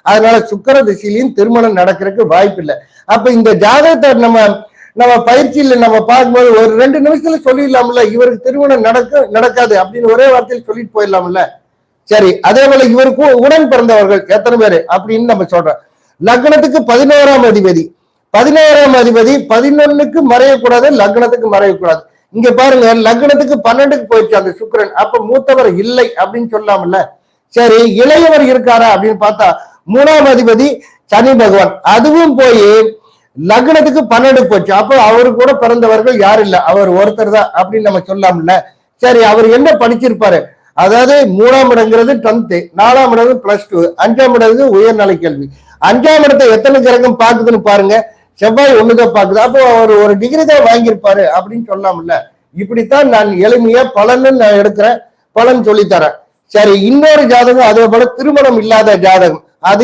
அதனால சுக்கிர திசையிலையும் திருமணம் நடக்கிறதுக்கு வாய்ப்பு இல்லை. அப்ப இந்த ஜாதகத்தை நம்ம பயிற்சியில நம்ம பார்க்கும்போது ஒரு 2 நிமிஷத்துல சொல்லிடலாம்ல, இவருக்கு திருமணம் நடக்காது அப்படின்னு ஒரே வார்த்தையில் சொல்லிட்டு போயிடலாம்ல. சரி, அதே போல இவருக்கு உடன் பிறந்தவர்கள் எத்தனை பேரு அப்படின்னு நம்ம சொல்றோம். லக்னத்துக்கு 11ஆம் அதிபதி 11க்கு மறையக்கூடாது, லக்னத்துக்கு மறையக்கூடாது. இங்க பாருங்க, லக்னத்துக்கு 12க்கு போயிடுச்சு அந்த சுக்கிரன். அப்ப மூத்தவர் இல்லை அப்படின்னு சொல்லலாம்ல. சரி, இளையவர் இருக்காரா அப்படின்னு பார்த்தா 3ஆம் அதிபதி சனி பகவான், அதுவும் போய் லக்னத்துக்கு 12 போச்சு. அப்போ அவரு கூட பிறந்தவர்கள் யாரும் இல்லை, அவர் ஒருத்தர் தான் அப்படின்னு நம்ம சொல்லலாம்ல. சரி, அவர் என்ன படிச்சிருப்பாரு? அதாவது 3ஆம் இடங்கிறது 10th, 4ஆம் இடம் +2, 5ஆம் இடம் உயர்நிலை கல்வி. 5ஆம் இடத்தை எத்தனை கிரகம் பாக்குதுன்னு பாருங்க, செவ்வாய் 1தான் பாக்குது. அப்போ அவர் ஒரு டிகிரி தான் வாங்கியிருப்பாரு அப்படின்னு சொல்லலாம்ல. இப்படித்தான் நான் எளிமையா பலன்னு நான் எடுக்கிறேன், பலன் சொல்லித்தரேன். சரி, இன்னொரு ஜாதகம் அதே போல திருமணம் இல்லாத ஜாதகம், அது